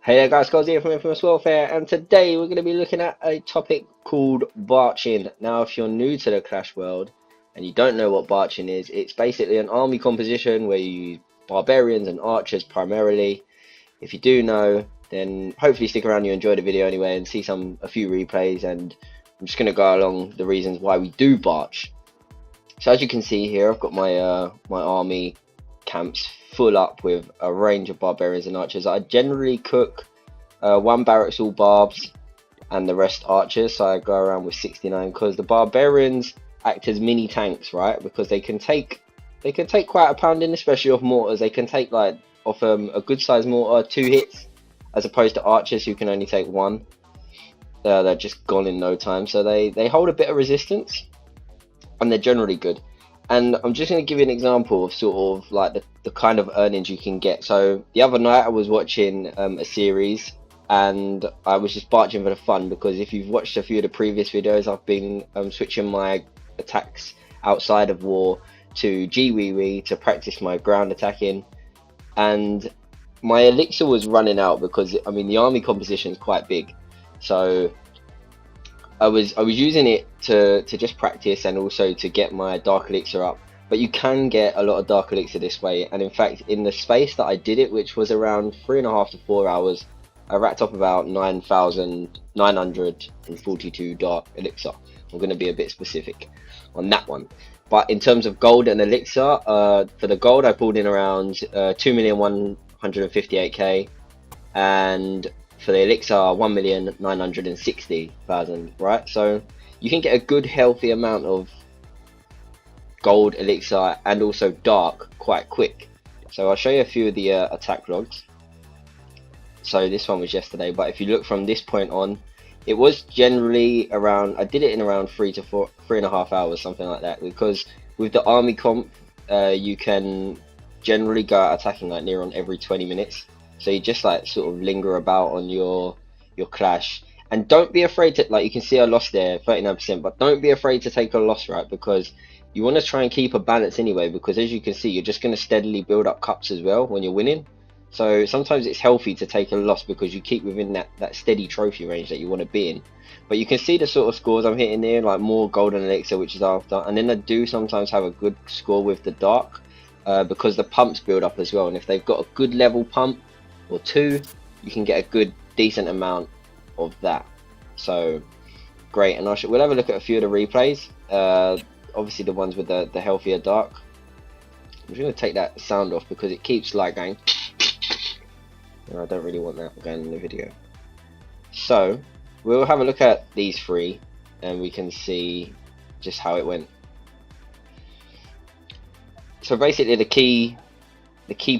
Hey there guys, Scott here from Infamous Welfare, and today we're going to be looking at a topic called barching. Now, if you're new to the Clash world and you don't know what barching is, it's basically an army composition where you use barbarians and archers primarily. If you do know, then hopefully stick around, you enjoy the video anyway, and see a few replays, and I'm just going to go along the reasons why we do barch. So as you can see here, I've got my my army camps full up with a range of barbarians and archers. I generally cook one barracks all barbs and the rest archers, so I go around with 69 because the barbarians act as mini tanks, right? Because they can take quite a pounding, especially off mortars. They can take like off a good sized mortar 2 hits, as opposed to archers who can only take 1. They're just gone in no time, so they hold a bit of resistance and they're generally good. And I'm just going to give you an example of sort of like the kind of earnings you can get. So the other night I was watching a series, and I was just barching for the fun, because if you've watched a few of the previous videos, I've been switching my attacks outside of war to GWE to practice my ground attacking. And my elixir was running out because, I mean, the army composition is quite big. So I was using it to just practice and also to get my dark elixir up. But you can get a lot of dark elixir this way, and in fact in the space that I did it, which was around 3.5 to 4 hours, I racked up about 9,942 dark elixir. I'm going to be a bit specific on that one. But in terms of gold and elixir, for the gold I pulled in around 2,158k, and for the elixir 1,960,000, right? So you can get a good healthy amount of gold elixir and also dark quite quick. So I'll show you a few of the attack logs. So this one was yesterday, but if you look from this point on, it was generally around, I did it in around 3.5 hours, something like that, because with the army comp you can generally go out attacking like near on every 20 minutes. So you just like sort of linger about on your clash, and don't be afraid to, like, you can see I lost there 39%, but don't be afraid to take a loss, right? Because you want to try and keep a balance anyway, because as you can see, you're just going to steadily build up cups as well when you're winning. So sometimes it's healthy to take a loss because you keep within that steady trophy range that you want to be in. But you can see the sort of scores I'm hitting there, like more golden elixir, which is after, and then I do sometimes have a good score with the dark because the pumps build up as well, and if they've got a good level pump or 2, you can get a good decent amount of that. So great. And we'll have a look at a few of the replays, obviously the ones with the healthier dark. I'm just going to take that sound off because it keeps like going, and I don't really want that going in the video. So we'll have a look at these 3 and we can see just how it went. So basically the key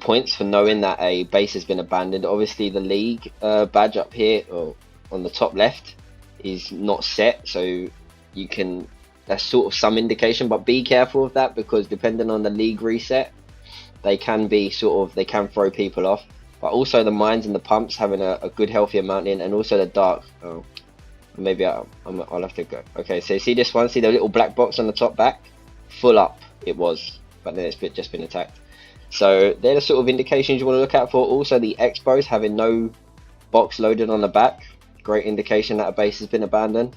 points for knowing that a base has been abandoned, obviously the league badge up here or on the top left is not set, so you can, that's sort of some indication, but be careful of that, because depending on the league reset, they can be they can throw people off. But also the mines and the pumps having a good healthy amount in, and also the dark. Oh, maybe I'll have to go. Okay, so see this one, see the little black box on the top back, full up it was, but then it's just been attacked. So they're the sort of indications you want to look out for. Also the expos having no box loaded on the back, great indication that a base has been abandoned.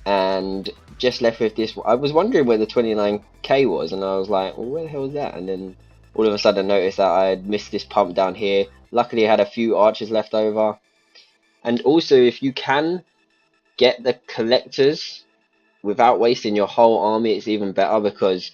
And just left with this, I was wondering where the 29k was, and I was like, well, where the hell is that? And then all of a sudden I noticed that I had missed this pump down here. Luckily I had a few archers left over. And also, if you can get the collectors without wasting your whole army, it's even better, because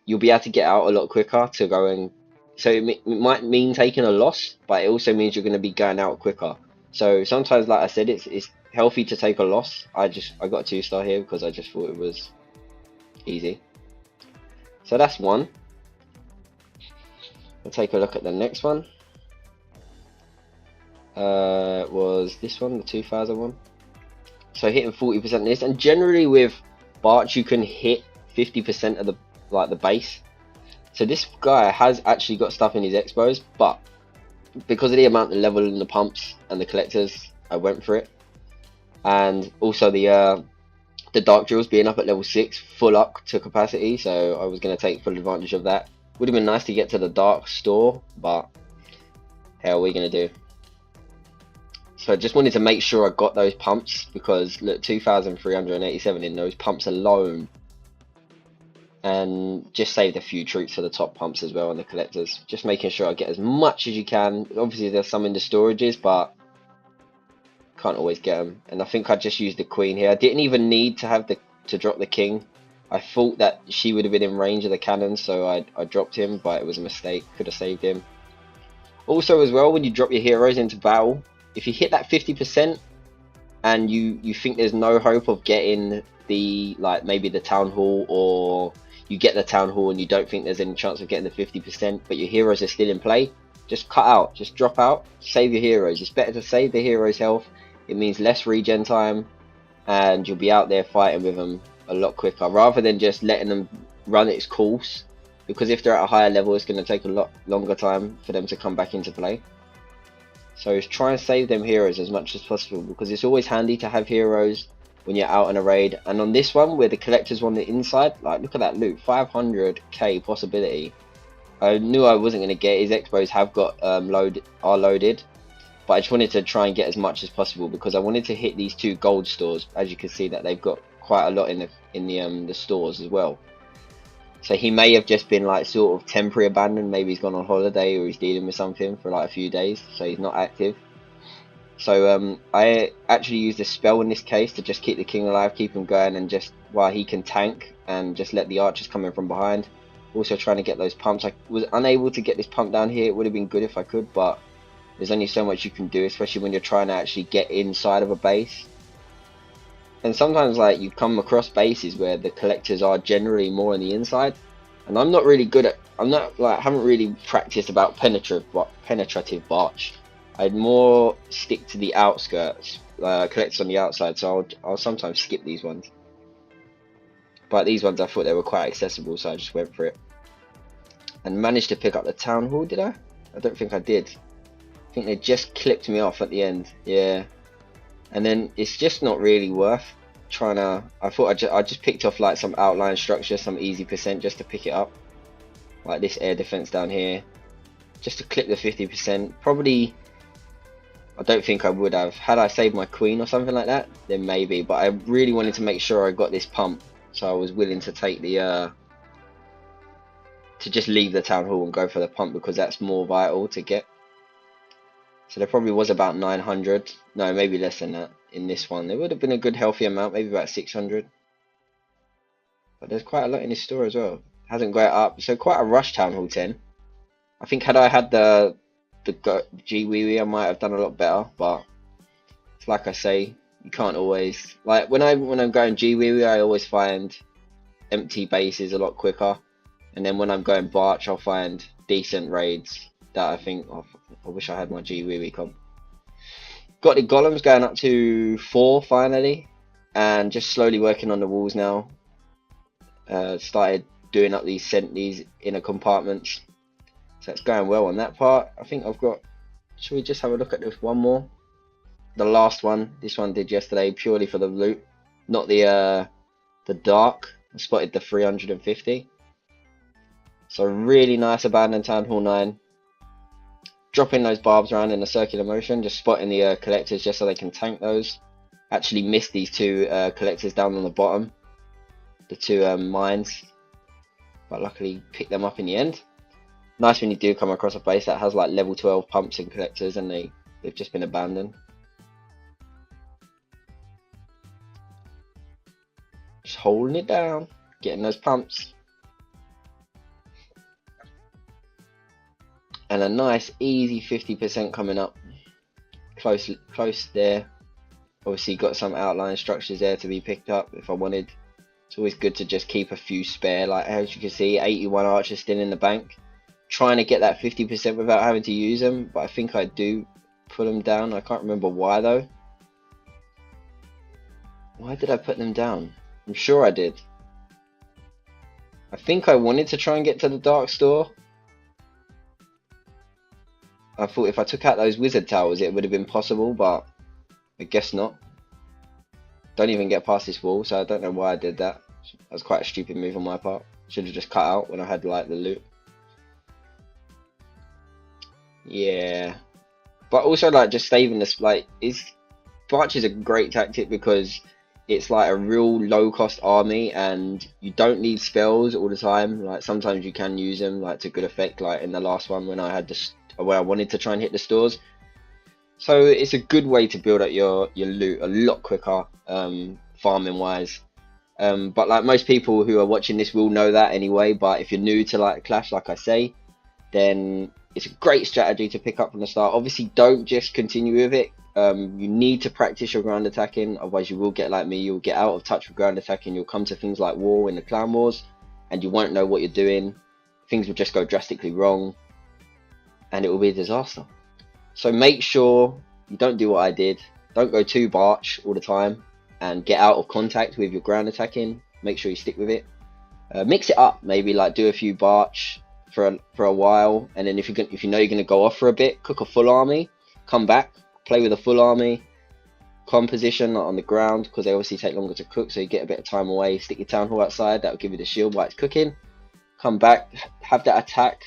you'll be able to get out a lot quicker to go. And so it might mean taking a loss, but it also means you're going to be going out quicker. So sometimes, like I said, it's healthy to take a loss. I got a 2-star here because I just thought it was easy. So that's one. We'll take a look at the next one. Was this one, the 2000 one? So hitting 40% this, and generally with barch you can hit 50% of the base. So this guy has actually got stuff in his expos, but because of the amount of level in the pumps and the collectors, I went for it. And also the dark drills being up at level 6, full up to capacity, so I was going to take full advantage of that. Would have been nice to get to the dark store, but Hell, what are we gonna do? So I just wanted to make sure I got those pumps, because look, 2,387 in those pumps alone, and just saved a few troops for the top pumps as well on the collectors. Just making sure I get as much as you can. Obviously there's some in the storages, but can't always get them. And I think I just used the queen here. I didn't even need to have to drop the king. I thought that she would have been in range of the cannons, so I dropped him, but it was a mistake. Could have saved him. Also as well, when you drop your heroes into battle, if you hit that 50% and you think there's no hope of getting the, like, maybe the town hall, or you get the town hall and you don't think there's any chance of getting the 50%, but your heroes are still in play, just cut out, just drop out, save your heroes. It's better to save the heroes' health. It means less regen time, and you'll be out there fighting with them a lot quicker, rather than just letting them run its course, because if they're at a higher level, it's going to take a lot longer time for them to come back into play. So try and save them heroes as much as possible, because it's always handy to have heroes when you're out on a raid. And on this one, where the collectors on the inside, like, look at that loot, 500k possibility. I knew I wasn't going to get. His expos have got loaded, but I just wanted to try and get as much as possible, because I wanted to hit these 2 gold stores. As you can see, that they've got quite a lot in the stores as well. So he may have just been like sort of temporary abandoned. Maybe he's gone on holiday, or he's dealing with something for like a few days, so he's not active. So I actually used a spell in this case to just keep the king alive, keep him going, and just while he can tank and just let the archers come in from behind. Also trying to get those pumps. I was unable to get this pump down here. It would have been good if I could, but there's only so much you can do, especially when you're trying to actually get inside of a base. And sometimes, like, you come across bases where the collectors are generally more on the inside, and I'm not really good at, haven't really practiced about penetrative barch. I'd more stick to the outskirts, collectors on the outside, so I'll sometimes skip these ones. But these ones I thought they were quite accessible, so I just went for it. And managed to pick up the town hall, did I? I don't think I did. I think they just clipped me off at the end, yeah. And then it's just not really worth trying to. I thought I just picked off like some outline structure, some easy percent, just to pick it up, like this air defense down here, just to clip the 50%. Probably, I don't think I would have. Had I saved my queen or something like that, then maybe. But I really wanted to make sure I got this pump, so I was willing to take the to just leave the town hall and go for the pump, because that's more vital to get. So there probably was about 900, no, maybe less than that in this one. There would have been a good healthy amount, maybe about 600. But there's quite a lot in this store as well. Hasn't got it up, so quite a rush town hall 10. I think had I had the G-Wee, I might have done a lot better, but it's like I say, you can't always, like when I'm going G-Wee, I always find empty bases a lot quicker. And then when I'm going barch, I'll find decent raids that I think, oh, I wish I had my G-Wee comp. Got the golems going up to 4 finally, and just slowly working on the walls now. Started doing up these inner compartments, so it's going well on that part. I think I've got, should we just have a look at this one more? The last one, this one did yesterday purely for the loot, not the dark. I spotted the 350. So really nice abandoned town hall 9. Dropping those barbs around in a circular motion, just spotting the collectors just so they can tank those. Actually missed these 2 collectors down on the bottom, the 2 mines, but luckily picked them up in the end. Nice when you do come across a base that has like level 12 pumps and collectors and they've just been abandoned. Just holding it down, getting those pumps. And a nice easy 50% coming up, close there. Obviously got some outline structures there to be picked up if I wanted. It's always good to just keep a few spare, like as you can see, 81 archers still in the bank. Trying to get that 50% without having to use them, but I think I do put them down. I can't remember why though. Why did I put them down? I'm sure I did. I think I wanted to try and get to the dark store. I thought if I took out those wizard towers it would have been possible, but I guess not. Don't even get past this wall, so I don't know why I did that. That was quite a stupid move on my part. Should have just cut out when I had like the loot. Yeah, But also like just saving this like is barch is a great tactic because it's like a real low cost army and you don't need spells all the time. Like sometimes you can use them like to good effect, like in the last one when I had this where I wanted to try and hit the stores. So it's a good way to build up your loot a lot quicker, farming wise. But like most people who are watching this will know that anyway. But if you're new to like Clash, like I say, then it's a great strategy to pick up from the start. Obviously, don't just continue with it. You need to practice your ground attacking, otherwise you will get like me. You'll get out of touch with ground attacking. You'll come to things like war in the clan wars, and you won't know what you're doing. Things will just go drastically wrong, and it will be a disaster. So make sure you don't do what I did. Don't go too barch all the time, and get out of contact with your ground attacking. Make sure you stick with it. Mix it up. Maybe like do a few barch for a while, and then if you know you're gonna go off for a bit, cook a full army, come back, play with a full army composition on the ground because they obviously take longer to cook, so you get a bit of time away. Stick your town hall outside, that will give you the shield while it's cooking. Come back, have that attack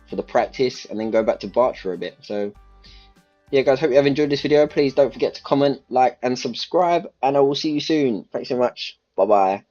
for the practice, and then go back to barch for a bit. So yeah guys, hope you have enjoyed this video. Please don't forget to comment, like and subscribe, and I will see you soon. Thanks so much. Bye bye.